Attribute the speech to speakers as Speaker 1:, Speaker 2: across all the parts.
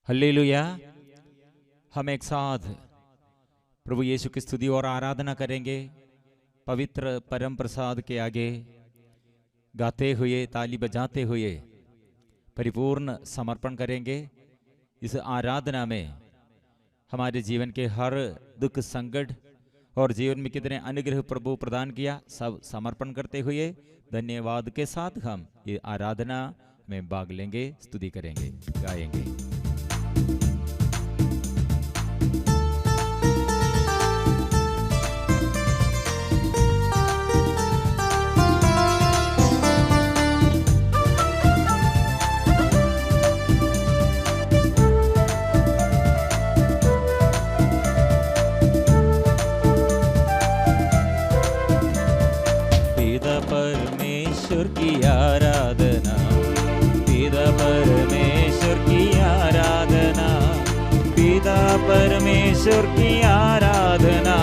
Speaker 1: Hallelujah. हम एक साथ प्रभु यीशु की स्तुति और आराधना करेंगे। पवित्र परम प्रसाद के आगे गाते हुए, ताली बजाते हुए परिपूर्ण समर्पण करेंगे। इस आराधना में हमारे जीवन के हर दुख संकट और जीवन में कितने अनुग्रह प्रभु प्रदान किया, सब समर्पण करते हुए धन्यवाद के साथ हम ये आराधना में भाग लेंगे, स्तुति करेंगे, गाएंगे। परमेश्वर की आराधना, पिता परमेश्वर की आराधना, पिता परमेश्वर की आराधना,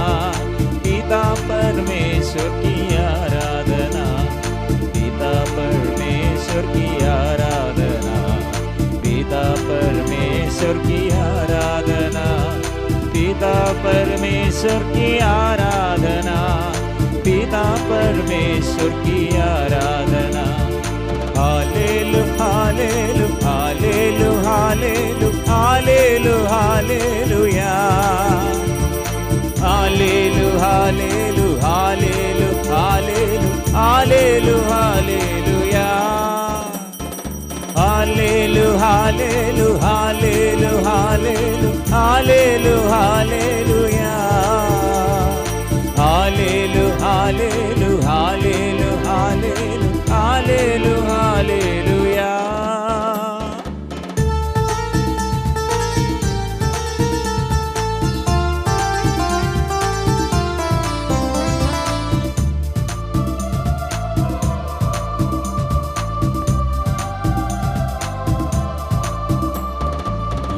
Speaker 1: पिता परमेश्वर की आराधना, पिता परमेश्वर की आराधना, पिता परमेश्वर की आराधना, पिता परमेश्वर की आराधना, पिता परमेश्वर की आराधना। हालेलु हालेलु हालेलु हालेलु हालेलु हालेलुया, हालेलु हालेलु हालेलु हालेलु हालेलु हालेलुया, हालेलु हालेलु हालेलु हालेलु हालेलु हालेलुया, हालेलु हालेलु हालेलु हालेलु हालेलु हालेलुया।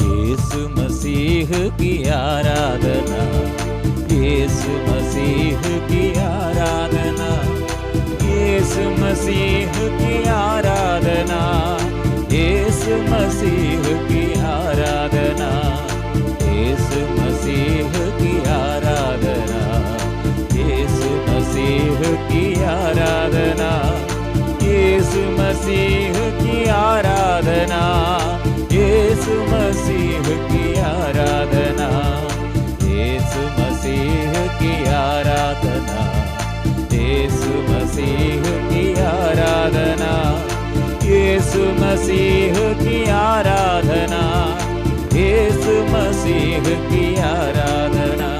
Speaker 1: यीशु मसीह की आराधना, यीशु मसीह की आराधना, यीशु मसीह की आराधना, यीशु मसीह की आराधना, यीशु मसीह की आराधना, यीशु मसीह की आराधना, यीशु मसीह की आराधना, यीशु मसीह की आराधना, यीशु मसीह की आराधना, यीशु मसीह की आराधना, यीशु मसीह की आराधना, यीशु मसीह की आराधना।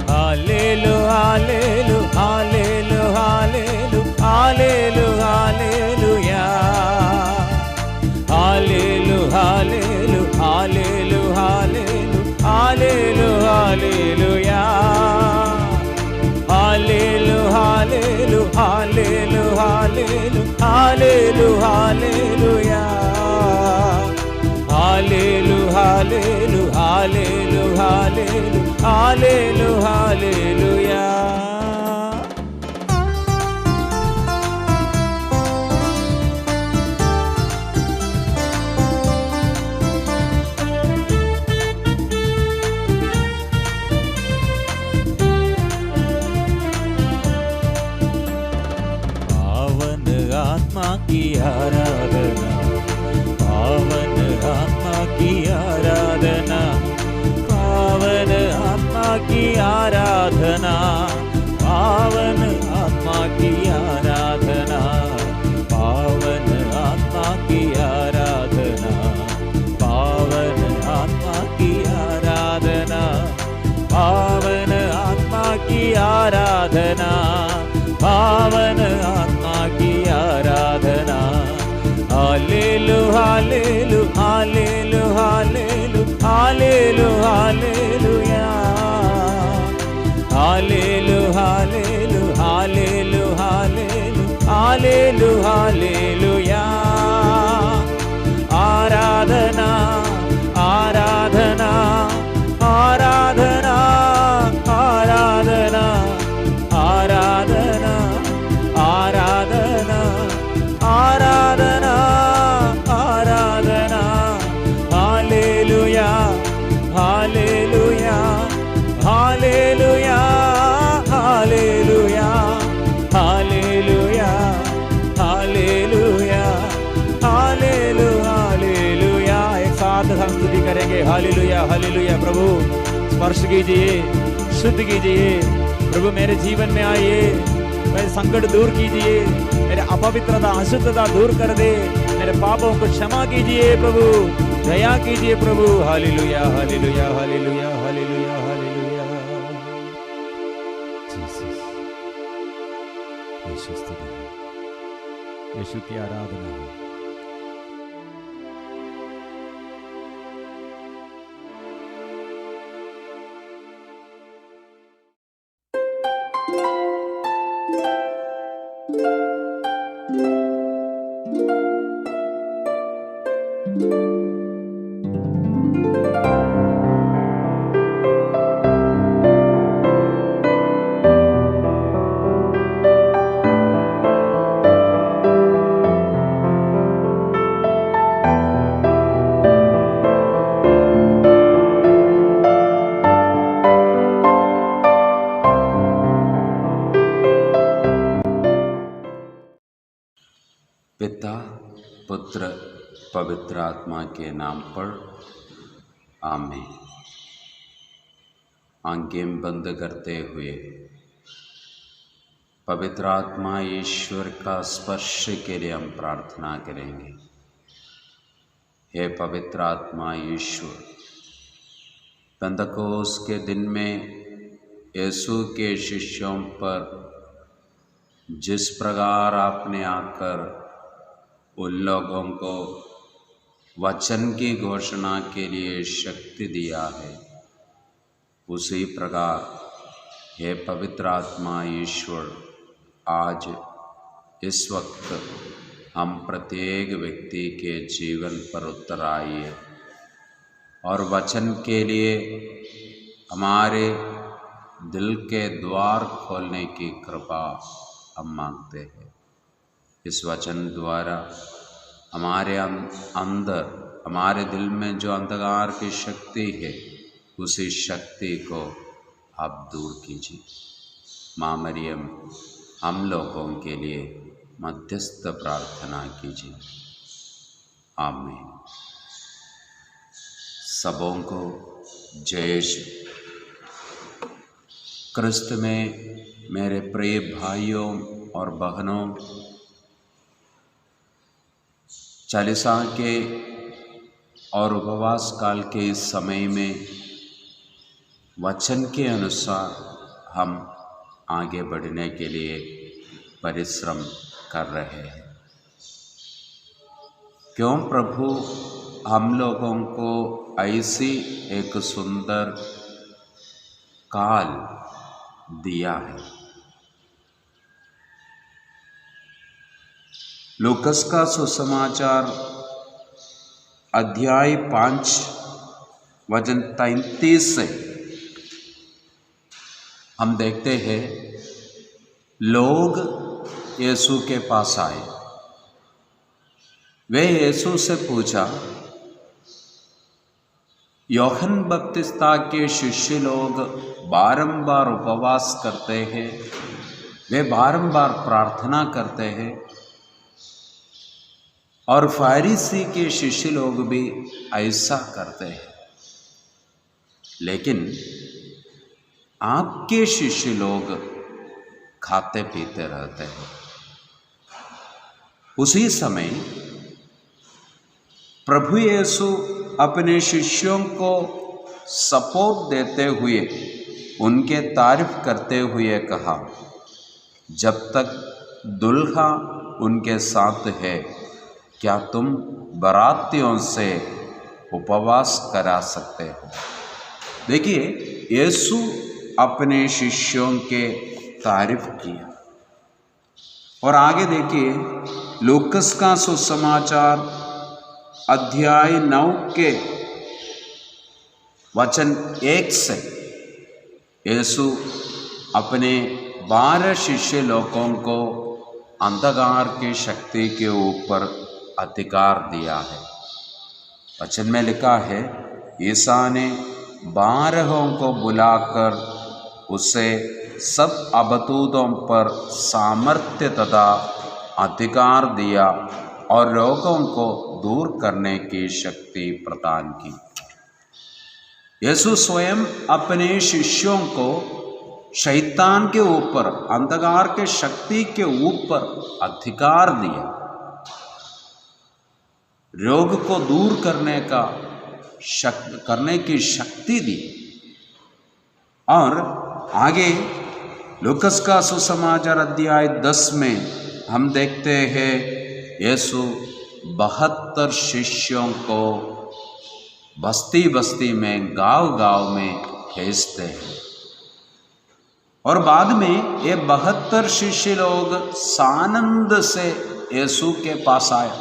Speaker 1: हालेलु हालेलु हालेलु हालेलु हालेलु हालेलुया, हालेलु हालेलु हालेलु हालेलु हालेलु हालेलुया, हालेलु हालेलु हालेलु हालेलु हालेलु हालेलुया, हालेलु हालेलु हालेलु हालेलु हालेलु हालेलुया। आत्मा की आराधना, पावन आत्मा की आराधना, पावन आत्मा की आराधना, पावन आत्मा की आराधना, पावन आत्मा की आराधना, पावन आत्मा की आराधना, पावन आत्मा की आराधना, पावन आत्मा की आराधना। हालेलु हालेलु हालेलु हालेलु हालेलु हालेलुया, हालेलु हालेलु हालेलु हालेलु हालेलु हालेलुया। आराधना आराधना आराधना आराधना आराधना आराधना आराधना आराधना करेंगे। Hallelujah hallelujah. प्रभु स्पर्श कीजिए, शुद्ध कीजिए प्रभु, मेरे जीवन में आइए, मेरे संकट दूर कीजिए, मेरे अपवित्रता अशुद्धता दूर कर दे, मेरे पापों को क्षमा कीजिए प्रभु, दया कीजिए प्रभु। Hallelujah hallelujah hallelujah hallelujah hallelujah. Jesus, यीशु स्तुति हो, यीशु की आराधना हो।
Speaker 2: पिता पुत्र पवित्र आत्मा के नाम पर आमीन। आंखें बंद करते हुए पवित्र आत्मा ईश्वर का स्पर्श के लिए हम प्रार्थना करेंगे। हे पवित्र आत्मा ईश्वर, पेंतकोस्त के दिन में यीशु के शिष्यों पर जिस प्रकार आपने आकर उन लोगों को वचन की घोषणा के लिए शक्ति दिया है, उसी प्रकार हे पवित्र आत्मा ईश्वर, आज इस वक्त हम प्रत्येक व्यक्ति के जीवन पर उतर आइए और वचन के लिए हमारे दिल के द्वार खोलने की कृपा हम मांगते हैं। इस वचन द्वारा हमारे अंदर, हमारे दिल में जो अंधकार की शक्ति है, उसी शक्ति को आप दूर कीजिए। माँ मरियम, हम लोगों के लिए मध्यस्थ प्रार्थना कीजिए। आमीन। सबों को जय यीशु। क्रिस्त में मेरे प्रिय भाइयों और बहनों, चालीसा के और उपवास काल के इस समय में वचन के अनुसार हम आगे बढ़ने के लिए परिश्रम कर रहे हैं। क्यों प्रभु हम लोगों को ऐसी एक सुंदर काल दिया है। लूकस का सुसमाचार अध्याय 5 वचन 33 से हम देखते हैं, लोग यीशु के पास आए। वे यीशु से पूछा, यूहन्ना बपतिस्ता के शिष्य लोग बारंबार उपवास करते हैं, वे बारंबार प्रार्थना करते हैं, और फारिसी के शिष्य लोग भी ऐसा करते हैं, लेकिन आपके शिष्य लोग खाते पीते रहते हैं। उसी समय प्रभु यीशु अपने शिष्यों को सपोर्ट देते हुए, उनके तारीफ करते हुए कहा, जब तक दुल्हा उनके साथ है, क्या तुम बारातियों से उपवास करा सकते हो? देखिए, यीशु अपने शिष्यों के तारीफ किया। और आगे देखिए, लूकस का सुसमाचार अध्याय 9 के वचन 1 से यीशु अपने 12 शिष्य लोगों को अंधकार की शक्ति के ऊपर अधिकार दिया है। वचन में लिखा है, ईसा ने 12 को बुलाकर उसे सब अबतूतों पर सामर्थ्य तथा अधिकार दिया और रोगों को दूर करने की शक्ति प्रदान की। यीशु स्वयं अपने शिष्यों को शैतान के ऊपर, अंधकार के शक्ति के ऊपर अधिकार दिया, रोग को दूर करने की शक्ति दी। और आगे लूकस का सुसमाचार अध्याय 10 में हम देखते हैं यीशु 72 शिष्यों को बस्ती बस्ती में, गांव गांव में भेजते हैं। और बाद में ये 72 शिष्य लोग सानंद से यीशु के पास आए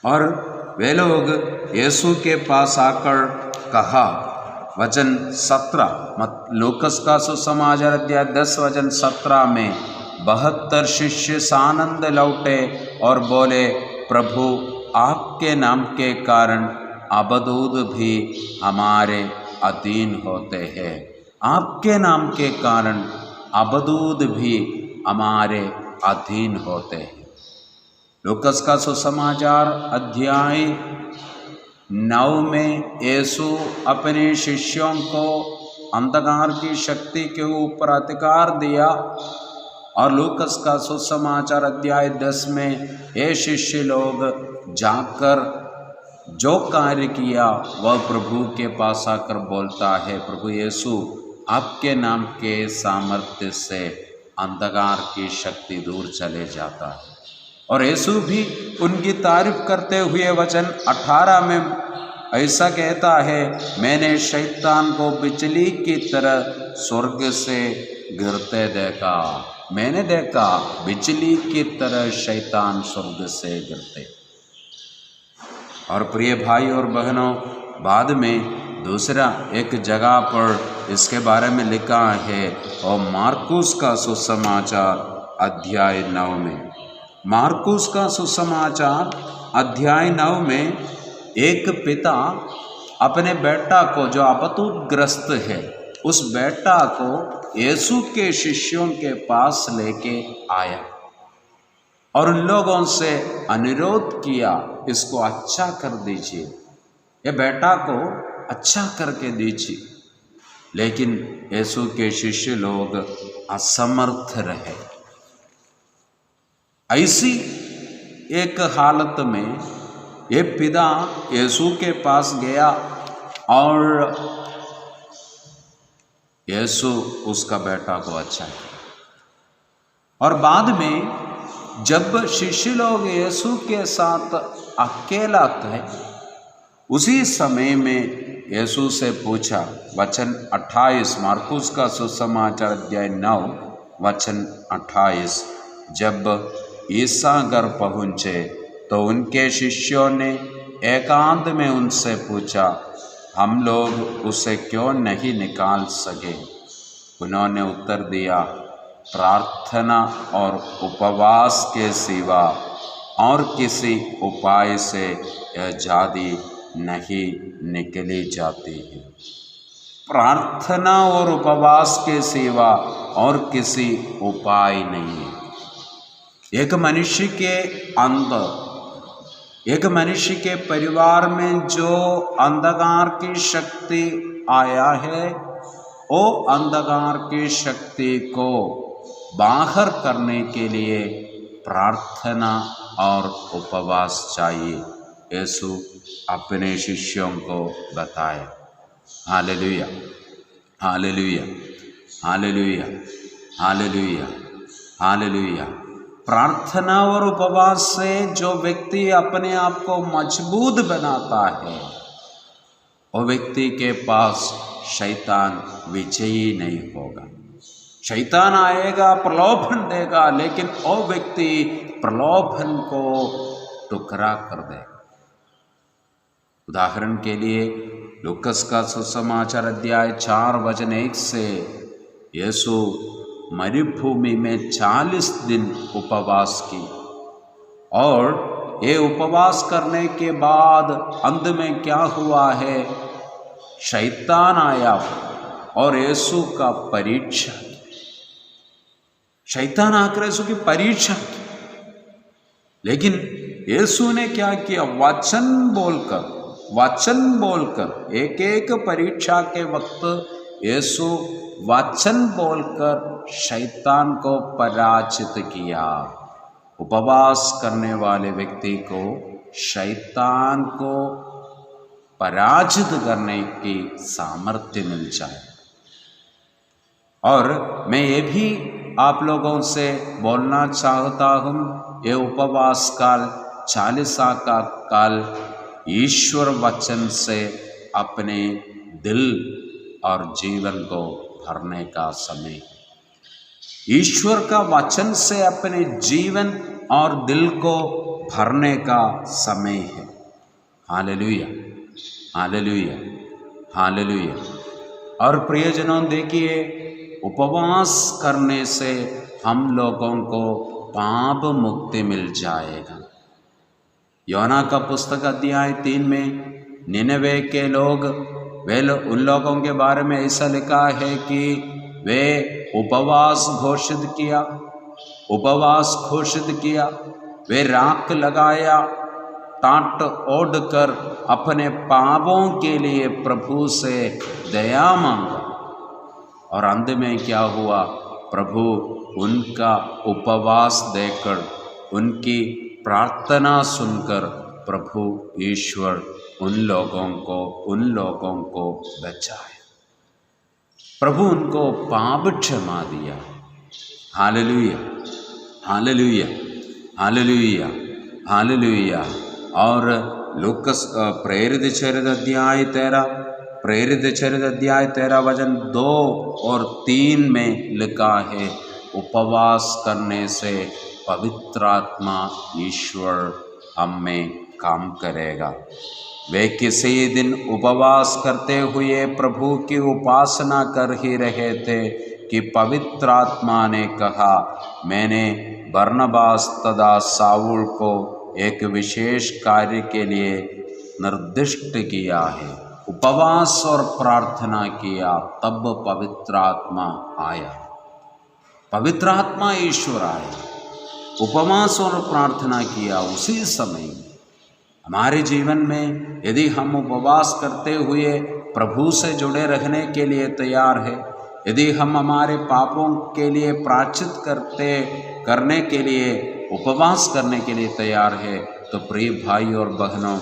Speaker 2: और वे लोग यीशु के पास आकर कहा, वचन 17, लूकस का सुसमाचार अध्याय 10 वचन 17 में 72 शिष्य सानंद लौटे और बोले, प्रभु आपके नाम के कारण अबदूत भी हमारे अधीन होते हैं। आपके नाम के कारण अबदूत भी हमारे अधीन होते हैं। लूकस का सुसमाचार अध्याय 9 में यीशु अपने शिष्यों को अंधकार की शक्ति के ऊपर अधिकार दिया और लूकस का सुसमाचार अध्याय 10 में ये शिष्य लोग जाकर जो कार्य किया वह प्रभु के पास आकर बोलता है, प्रभु यीशु आपके नाम के सामर्थ्य से अंधकार की शक्ति दूर चले जाता है। और यीशु भी उनकी तारीफ करते हुए वचन 18 में ऐसा कहता है, मैंने शैतान को बिजली की तरह स्वर्ग से गिरते देखा। मैंने देखा बिजली की तरह शैतान स्वर्ग से गिरते। और प्रिय भाई और बहनों, बाद में दूसरा एक जगह पर इसके बारे में लिखा है और मार्कुस का सुसमाचार अध्याय 9 में, मार्कुस का सुसमाचार अध्याय 9 में एक पिता अपने बेटा को जो अबतूतग्रस्त है, उस बेटा को यीशु के शिष्यों के पास लेके आया और उन लोगों से अनुरोध किया, इसको अच्छा कर दीजिए, ये बेटा को अच्छा करके दीजिए। लेकिन यीशु के शिष्य लोग असमर्थ रहे। ऐसी एक हालत में ये पिता यीशु के पास गया और यीशु उसका बेटा को अच्छा किया। और बाद में जब शिष्य लोग यीशु के साथ अकेला थे, उसी समय में यीशु से पूछा, वचन 28, मार्कुस का सुसमाचार अध्याय 9 वचन 28, जब ईसा घर पहुँचे तो उनके शिष्यों ने एकांत में उनसे पूछा, हम लोग उसे क्यों नहीं निकाल सके? उन्होंने उत्तर दिया, प्रार्थना और उपवास के सिवा और किसी उपाय से यह जादी नहीं निकली जाती है। प्रार्थना और उपवास के सिवा और किसी उपाय नहीं है। एक मनुष्य के अंदर, एक मनुष्य के परिवार में जो अंधकार की शक्ति आया है, वो अंधकार की शक्ति को बाहर करने के लिए प्रार्थना और उपवास चाहिए। यीशु अपने शिष्यों को बताए। Hallelujah, hallelujah, hallelujah, hallelujah, hallelujah. प्रार्थना और उपवास से जो व्यक्ति अपने आप को मजबूत बनाता है, वो व्यक्ति के पास शैतान विजयी नहीं होगा। शैतान आएगा, प्रलोभन देगा, लेकिन वो व्यक्ति प्रलोभन को टुकड़ा कर देगा। उदाहरण के लिए लूकस का सुसमाचार अध्याय 4 वचन 1 से यीशु मरुभूमि में 40 दिन उपवास की और ये उपवास करने के बाद अंत में क्या हुआ है, शैतान आया और यीशु का परीक्षा। शैतान आकर यीशु की परीक्षा की, लेकिन यीशु ने क्या किया, वचन बोलकर वचन बोलकर, एक एक परीक्षा के वक्त यीशु वचन बोलकर शैतान को पराजित किया। उपवास करने वाले व्यक्ति को शैतान को पराजित करने की सामर्थ्य मिल जाए। और मैं ये भी आप लोगों से बोलना चाहता हूँ, ये उपवास काल, चालीसा का काल ईश्वर वचन से अपने दिल और जीवन को भरने का समय है। ईश्वर का वचन से अपने जीवन और दिल को भरने का समय है। Hallelujah, hallelujah, hallelujah. और प्रियजनों, देखिए, उपवास करने से हम लोगों को पाप मुक्ति मिल जाएगा। योना का पुस्तक अध्याय 3 में निनवे के लोग, वे उन लोगों के बारे में ऐसा लिखा है कि वे उपवास घोषित किया, वे राख लगाया, टाट ओढ़ कर अपने पापों के लिए प्रभु से दया मांगा। और अंत में क्या हुआ? प्रभु उनका उपवास देकर, उनकी प्रार्थना सुनकर प्रभु ईश्वर उन लोगों को बचाए। प्रभु उनको पाप क्षमा दिया। Hallelujah, hallelujah, hallelujah, hallelujah. और लूकस प्रेरित चरित अध्याय 13 वचन 2 और 3 में लिखा है, उपवास करने से पवित्र आत्मा ईश्वर हम में काम करेगा। वे किसी दिन उपवास करते हुए प्रभु की उपासना कर ही रहे थे कि पवित्र आत्मा ने कहा, मैंने बरनबास तथा साउल को एक विशेष कार्य के लिए निर्दिष्ट किया है। उपवास और प्रार्थना किया, तब पवित्र आत्मा आया। पवित्र आत्मा ईश्वर आया। उपवास और प्रार्थना किया उसी समय। हमारे जीवन में यदि हम उपवास करते हुए प्रभु से जुड़े रहने के लिए तैयार है, यदि हम हमारे पापों के लिए प्रायश्चित करने के लिए उपवास करने के लिए तैयार है, तो प्रिय भाई और बहनों,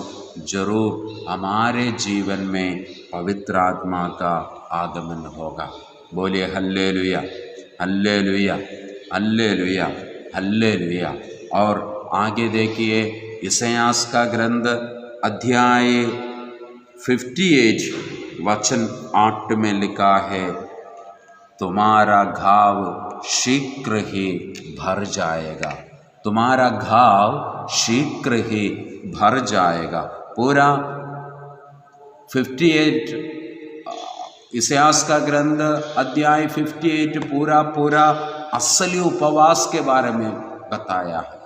Speaker 2: जरूर हमारे जीवन में पवित्र आत्मा का आगमन होगा। बोलिए हल्लेलुया, हल्लेलुया, हल्लेलुया, हल्लेलुया। और आगे देखिए, यशायाह का ग्रंथ अध्याय 58 वचन 8 में लिखा है, तुम्हारा घाव शीघ्र ही भर जाएगा। तुम्हारा घाव शीघ्र ही भर जाएगा। पूरा 58 यशायाह का ग्रंथ अध्याय 58 पूरा असली उपवास के बारे में बताया है।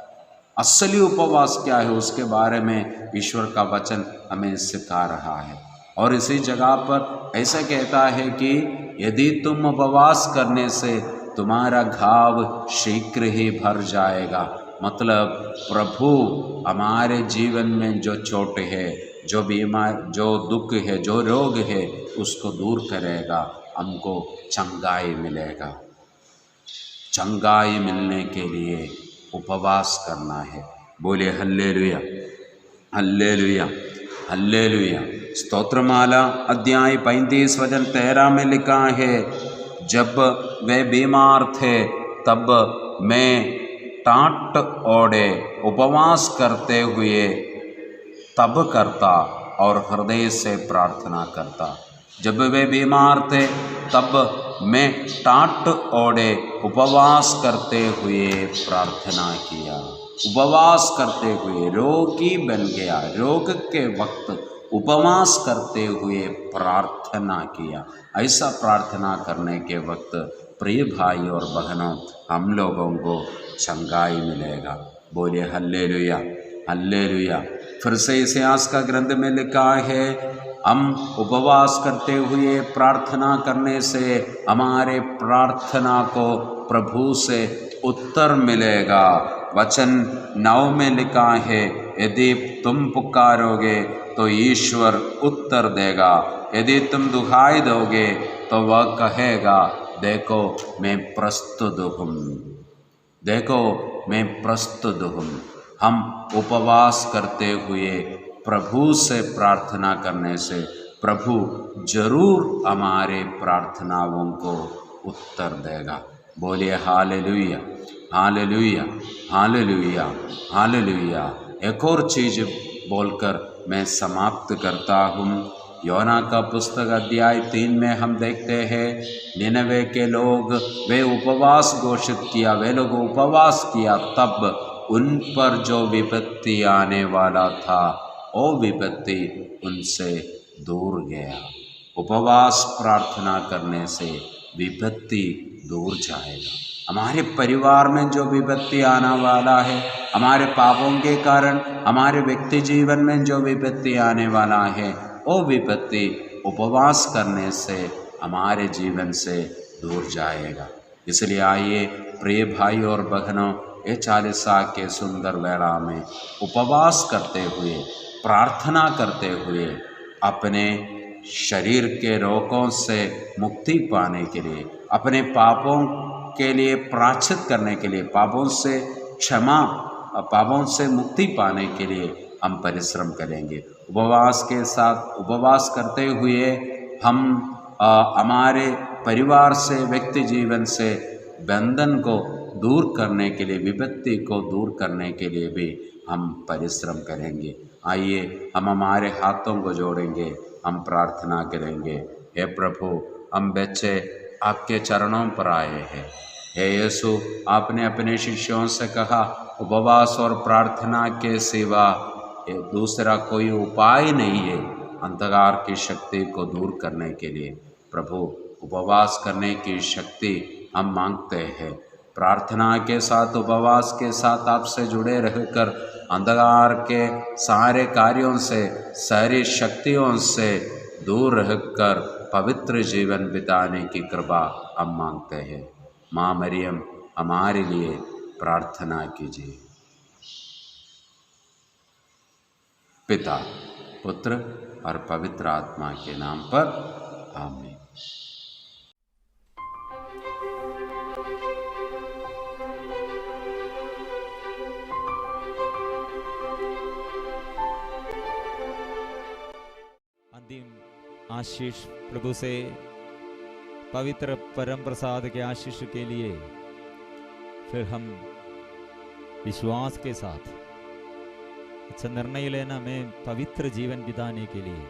Speaker 2: असली उपवास क्या है उसके बारे में ईश्वर का वचन हमें सिखा रहा है। और इसी जगह पर ऐसा कहता है कि यदि तुम उपवास करने से तुम्हारा घाव शीघ्र ही भर जाएगा। मतलब प्रभु हमारे जीवन में जो चोट है, जो बीमार, जो दुख है, जो रोग है, उसको दूर करेगा। हमको चंगाई मिलेगा। चंगाई मिलने के लिए उपवास करना है। बोले हल्लेलुया, हल्लेलुया, हल्लेलुया। स्तोत्रमाला अध्याय 35 वचन 13 में लिखा है, जब वे बीमार थे तब मैं टाट ओढ़े उपवास करते हुए तब करता और हृदय से प्रार्थना करता। जब वे बीमार थे तब मैं टाट ओढ़े उपवास करते हुए प्रार्थना किया। उपवास करते हुए रोगी बन गया। रोग के वक्त उपवास करते हुए प्रार्थना किया। ऐसा प्रार्थना करने के वक्त प्रिय भाई और बहनों, हम लोगों को चंगाई मिलेगा। बोले हल्लेलुया, हल्लेलुया। फिर से यशायाह का ग्रंथ में लिखा है, हम उपवास करते हुए प्रार्थना करने से हमारे प्रार्थना को प्रभु से उत्तर मिलेगा। वचन 9 में लिखा है, यदि तुम पुकारोगे तो ईश्वर उत्तर देगा, यदि तुम दुहाई दोगे तो वह कहेगा, देखो मैं प्रस्तुत हूँ, देखो मैं प्रस्तुत हूँ। हम उपवास करते हुए प्रभु से प्रार्थना करने से प्रभु जरूर हमारे प्रार्थनाओं को उत्तर देगा। बोलिए हालेलुया, हालेलुया, हालेलुया, हालेलुया। एक और चीज बोलकर मैं समाप्त करता हूँ। योना का पुस्तक अध्याय 3 में हम देखते हैं, निनवे के लोग वे उपवास घोषित किया, वे लोग उपवास किया, तब उन पर जो विपत्ति आने वाला था वो विपत्ति उनसे दूर गया। उपवास प्रार्थना करने से विपत्ति दूर जाएगा। हमारे परिवार में जो विपत्ति आने वाला है, हमारे पापों के कारण हमारे व्यक्ति जीवन में जो विपत्ति आने वाला है, वो विपत्ति उपवास करने से हमारे जीवन से दूर जाएगा। इसलिए आइए प्रिय भाई और बहनों, ये चालीसा के सुंदर वेला में उपवास करते हुए, प्रार्थना करते हुए अपने शरीर के रोगों से मुक्ति पाने के लिए, अपने पापों के लिए प्रायश्चित करने के लिए, पापों से क्षमा, पापों से मुक्ति पाने के लिए हम परिश्रम करेंगे। उपवास के साथ, उपवास करते हुए हम हमारे परिवार से, व्यक्ति जीवन से बंधन को दूर करने के लिए, विपत्ति को दूर करने के लिए भी हम परिश्रम करेंगे। आइए हम हमारे हाथों को जोड़ेंगे, हम प्रार्थना करेंगे। हे प्रभु, हम बच्चे आपके चरणों पर आए हैं। हे यीशु, आपने अपने शिष्यों से कहा, उपवास और प्रार्थना के सिवा दूसरा कोई उपाय नहीं है अंधकार की शक्ति को दूर करने के लिए। प्रभु, उपवास करने की शक्ति हम मांगते हैं। प्रार्थना के साथ, उपवास के साथ आपसे जुड़े रहकर अंधकार के सारे कार्यों से, सारी शक्तियों से दूर रहकर पवित्र जीवन बिताने की कृपा हम मांगते हैं। माँ मरियम, हमारे लिए प्रार्थना कीजिए। पिता, पुत्र और पवित्र आत्मा के नाम पर आमीन।
Speaker 1: अंतिम आशीष प्रभु से, पवित्र परम प्रसाद के आशीष के लिए फिर हम विश्वास के साथ अच्छा निर्णय लेना, में पवित्र जीवन बिताने के लिए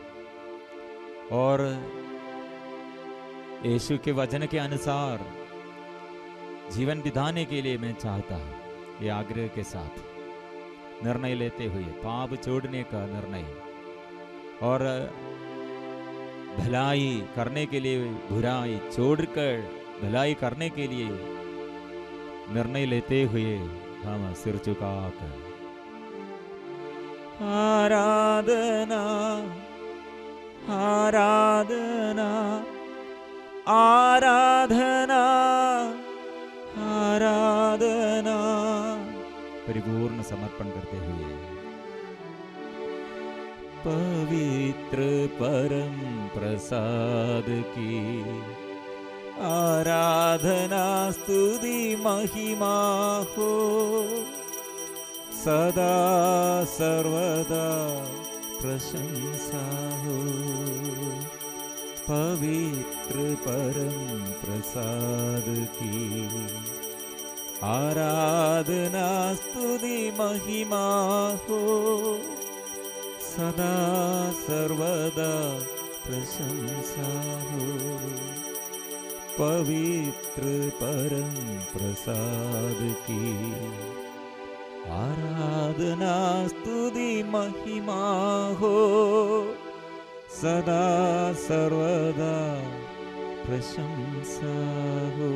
Speaker 1: और यीशु के वचन के अनुसार जीवन बिताने के लिए मैं चाहता हूँ। ये आग्रह के साथ निर्णय लेते हुए पाप छोड़ने का निर्णय और भलाई करने के लिए बुराई छोड़कर भलाई करने के लिए निर्णय लेते हुए हम सिर झुकाकर आराधना, आराधना, आराधना, आराधना परिपूर्ण समर्पण करते हुए पवित्र परम प्रसाद की आराधना, स्तुति, महिमा हो सदा सर्वदा, प्रशंसा हो। पवित्र परम प्रसाद की आराधना, स्तुति, महिमा हो सदा सर्वदा, प्रशंसा हो। पवित्र परम प्रसाद की आराधना, स्तुति, महिमा हो सदा सर्वदा, प्रशंसा हो।